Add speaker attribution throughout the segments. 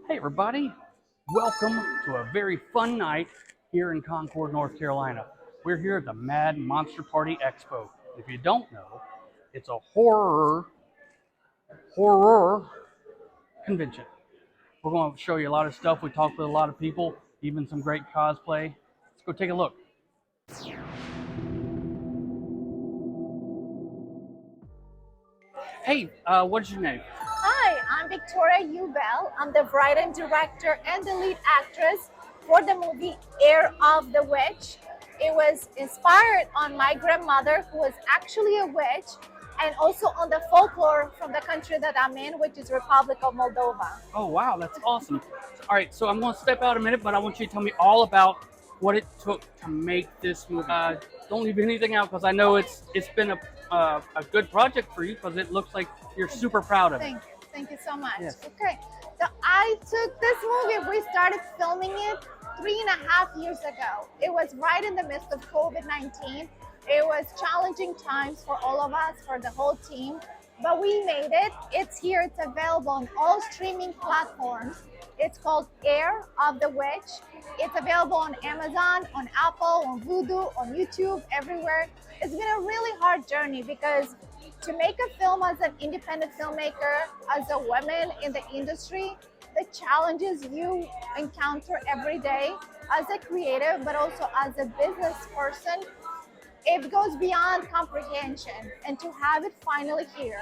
Speaker 1: Hey everybody, welcome to a very fun night here in Concord, North Carolina. We're here at the Mad Monster Party Expo. If you don't know, it's a horror convention. We're going to show you a lot of stuff. We talked with a lot of people, even some great cosplay. Let's go take a look. Hey, what's your name?
Speaker 2: Hi, I'm Victoria Ubel. I'm the writer, director, and the lead actress for the movie Heir of the Witch. It was inspired on my grandmother, who was actually a witch, and also on the folklore from the country that I'm in, which is Republic of Moldova.
Speaker 1: Oh wow, that's awesome. All right, so I'm going to step out a minute, but I want you to tell me all about what it took to make this movie. Don't leave anything out because I know it's been a good project for you because it looks like you're super proud of it.
Speaker 2: Thank you so much.
Speaker 1: Yes.
Speaker 2: Okay, so I took this movie. We started filming it 3.5 years ago. It was right in the midst of COVID-19. It was challenging times for all of us, for the whole team, but we made it. It's here. It's available on all streaming platforms. It's called Heir of the Witch. It's available on Amazon, on Apple, on Vudu, on YouTube, everywhere. It's been a really hard journey because to make a film as an independent filmmaker, as a woman in the industry, the challenges you encounter every day as a creative, but also as a business person, it goes beyond comprehension. And to have it finally here,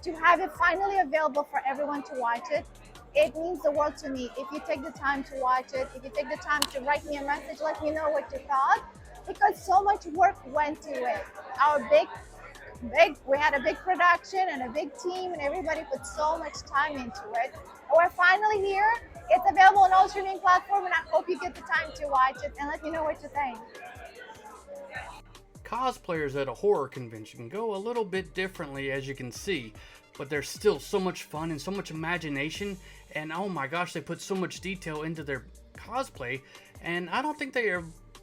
Speaker 2: to have it finally available for everyone to watch it, it means the world to me. If you take the time to watch it, if you take the time to write me a message, let me know what you thought, because so much work went to it. We had a big production and a big team, and everybody put so much time into it. And we're finally here. It's available on all streaming platforms, and I hope you get the time to watch it and let me know what you think.
Speaker 1: Cosplayers at a horror convention go a little bit differently, as you can see, but there's still so much fun and so much imagination, and oh my gosh, they put so much detail into their cosplay, and I don't think they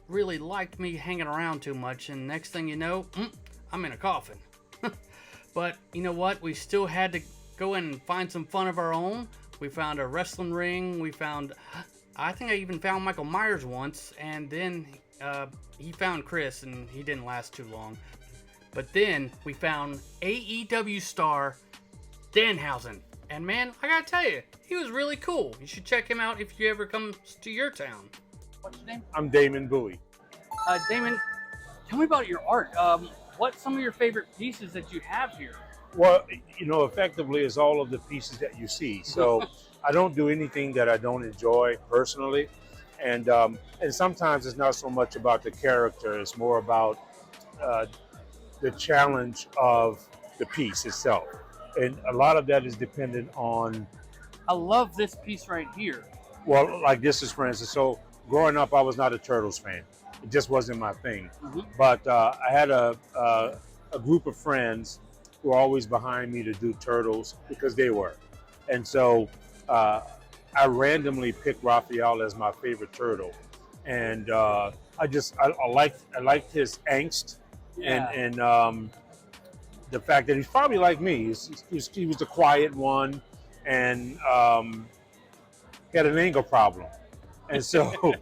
Speaker 1: really liked me hanging around too much, and next thing you know, I'm in a coffin. But you know what? We still had to go in and find some fun of our own. We found a wrestling ring. I think I even found Michael Myers once, and then he found Chris, and he didn't last too long. But then we found AEW star Danhausen, and man, I gotta tell you, he was really cool. You should check him out if you ever come to your town. What's your name?
Speaker 3: I'm Damon Bowie.
Speaker 1: Damon, tell me about your art. What's some of your favorite pieces that you have here?
Speaker 3: Well, effectively, it's all of the pieces that you see. So I don't do anything that I don't enjoy personally. And sometimes it's not so much about the character. It's more about the challenge of the piece itself. And a lot of that is dependent on...
Speaker 1: I love this piece right here.
Speaker 3: Well, like this is, for instance, so growing up, I was not a Turtles fan. It just wasn't my thing. But I had a group of friends who were always behind me to do Turtles because they were. And so I randomly picked Raphael as my favorite turtle. And I liked his angst, and the fact that he's probably like me. He was the quiet one, and he had an anger problem. And so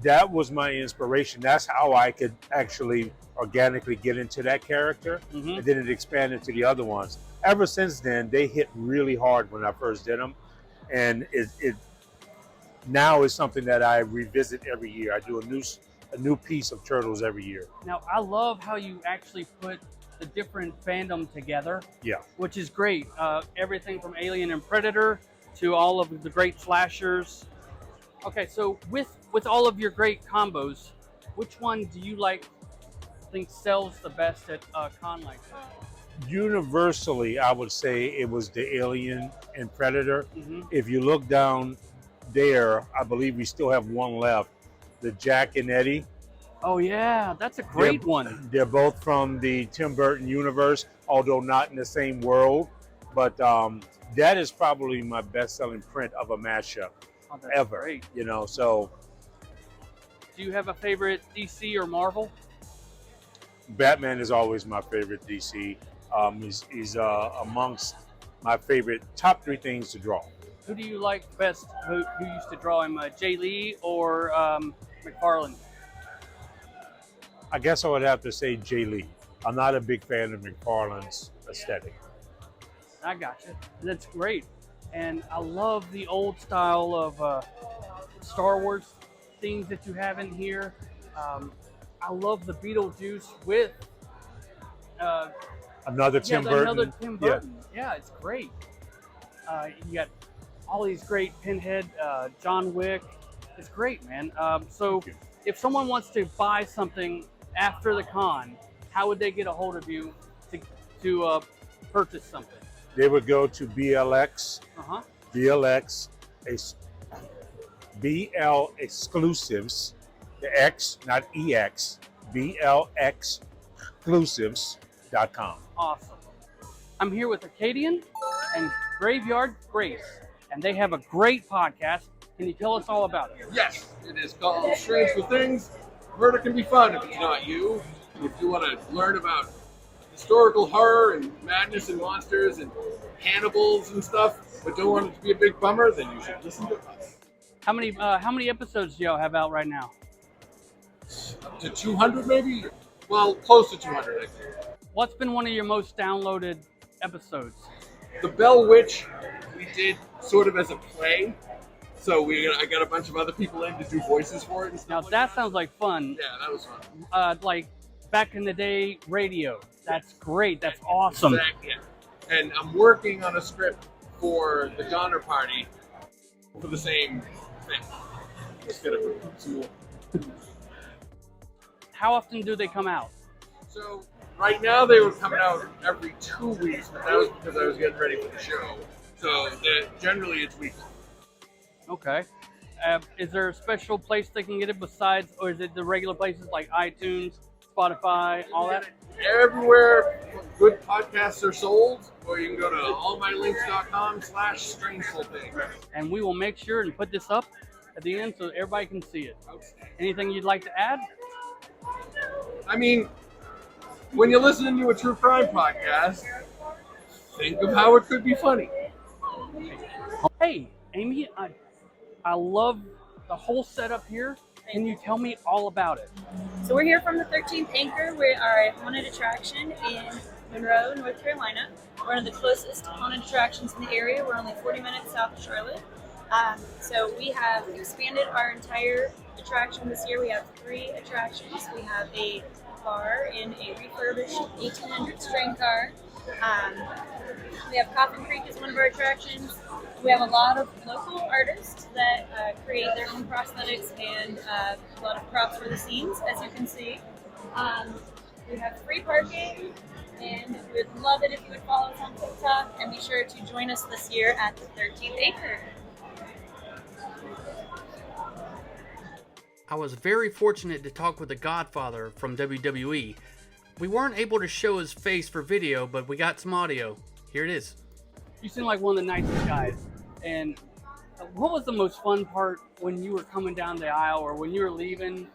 Speaker 3: that was my inspiration. That's how I could actually organically get into that character, and then it expanded to the other ones. Ever since then, they hit really hard when I first did them, and it now is something that I revisit every year. I do a new piece of Turtles every year.
Speaker 1: Now, I love how you actually put the different fandom together.
Speaker 3: Yeah,
Speaker 1: which is great. Everything from Alien and Predator to all of the great slashers. Okay, so with all of your great combos, which one do you think sells the best at a con like that?
Speaker 3: Universally, I would say it was the Alien and Predator. If you look down there, I believe we still have one left, the Jack and Eddie.
Speaker 1: Oh yeah, that's a great one.
Speaker 3: They're both from the Tim Burton universe, although not in the same world. But that is probably my best-selling print of a mashup ever.
Speaker 1: Great.
Speaker 3: So.
Speaker 1: Do you have a favorite DC or Marvel?
Speaker 3: Batman is always my favorite DC. He's amongst my favorite top 3 things to draw.
Speaker 1: Who do you like best? Who used to draw him? Jay Lee or McFarlane?
Speaker 3: I guess I would have to say Jay Lee. I'm not a big fan of McFarlane's aesthetic.
Speaker 1: I got you. That's great. And I love the old style of Star Wars things that you have in here. I love the Beetlejuice with
Speaker 3: Another Tim Burton.
Speaker 1: Another Tim Burton. Yeah, it's great. You got all these great Pinhead, John Wick. It's great, man. So if someone wants to buy something after the con, how would they get a hold of you to purchase something?
Speaker 3: They would go to BLX. BLX, BL Exclusives, the X, not EX, BLX Exclusives.com.
Speaker 1: Awesome. I'm here with Acadian and Graveyard Grace, and they have a great podcast. Can you tell us all about it?
Speaker 4: Yes, it is called Strangeful Things. Murder can be fun if it's not you. If you want to learn about historical horror and madness and monsters and cannibals and stuff, but don't want it to be a big bummer, then you should listen to us.
Speaker 1: How many episodes do y'all have out right now?
Speaker 4: Up to 200 maybe? Well, close to 200, I think.
Speaker 1: What's been one of your most downloaded episodes?
Speaker 4: The Bell Witch, we did sort of as a play. So I got a bunch of other people in to do voices for it and stuff.
Speaker 1: Now that sounds like fun.
Speaker 4: Yeah, that was fun.
Speaker 1: Like back in the day, radio. That's great. That's awesome.
Speaker 4: Exactly. Yeah. And I'm working on a script for the Donner Party for the same thing. Just get some more.
Speaker 1: How often do they come out?
Speaker 4: So right now they were coming out every 2 weeks, but that was because I was getting ready for the show. So generally it's weekly.
Speaker 1: Okay. Is there a special place they can get it besides, or is it the regular places like iTunes, Spotify, all that?
Speaker 4: Everywhere good podcasts are sold, or you can go to allmylinks.com/strangefulthing.
Speaker 1: And we will make sure and put this up at the end so everybody can see it. Anything you'd like to add?
Speaker 4: I mean, when you're listening to a true crime podcast, think of how it could be funny.
Speaker 1: Hey, Amy, I love the whole setup here. Can you tell me all about it?
Speaker 5: So we're here from the 13th Anchor. We are a haunted attraction in Monroe, North Carolina. We're one of the closest haunted attractions in the area. We're only 40 minutes south of Charlotte. So we have expanded our entire attraction this year. We have 3 attractions. We have a bar in a refurbished 1800s train car. We have Coffin Creek as one of our attractions. We have a lot of local artists that create their own prosthetics and a lot of props for the scenes, as you can see. We have free parking, and we would love it if you would follow us on TikTok, and be sure to join us this year at the 13th Acre.
Speaker 1: I was very fortunate to talk with the Godfather from WWE. We weren't able to show his face for video, but we got some audio. Here it is. You seem like one of the nicest guys. And what was the most fun part when you were coming down the aisle, or when you were leaving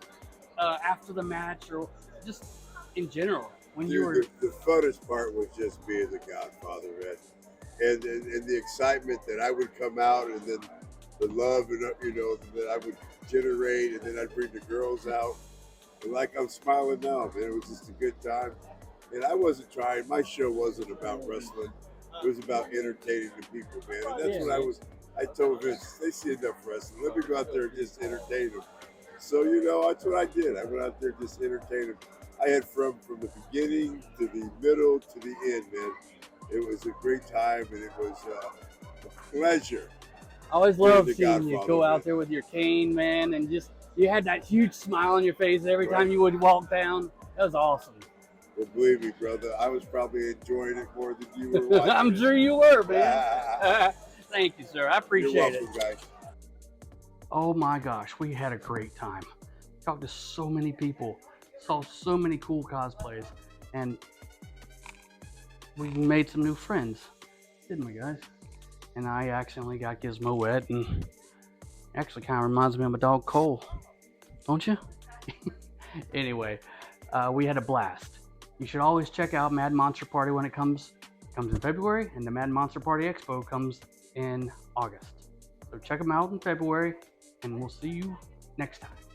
Speaker 1: after the match, or just in general? When you were
Speaker 6: the funnest part was just being the Godfather, man. And the excitement that I would come out, and then the love and that I would generate, and then I'd bring the girls out. And like I'm smiling now, man. It was just a good time. And I wasn't trying. My show wasn't about wrestling. It was about entertaining the people, man. And that's what I told Vince, they see enough wrestling. Let me go out there and just entertain them. So, that's what I did. I went out there and just entertained them. I had from the beginning to the middle to the end, man. It was a great time, and it was a pleasure.
Speaker 1: I always love seeing you go out there with your cane, man, and just you had that huge smile on your face every time you would walk down. That was awesome.
Speaker 6: Well, believe me, brother, I was probably enjoying it more than you were watching.
Speaker 1: I'm sure you were, man. Thank you, sir. I appreciate
Speaker 6: You're welcome, guys.
Speaker 1: Oh my gosh, we had a great time. Talked to so many people, saw so many cool cosplays, and we made some new friends, didn't we, guys? And I accidentally got Gizmo wet, and actually kind of reminds me of my dog Cole, don't you? Anyway, we had a blast. You should always check out Mad Monster Party when it comes comes in February, and the Mad Monster Party Expo comes in August. So check them out in February, and we'll see you next time.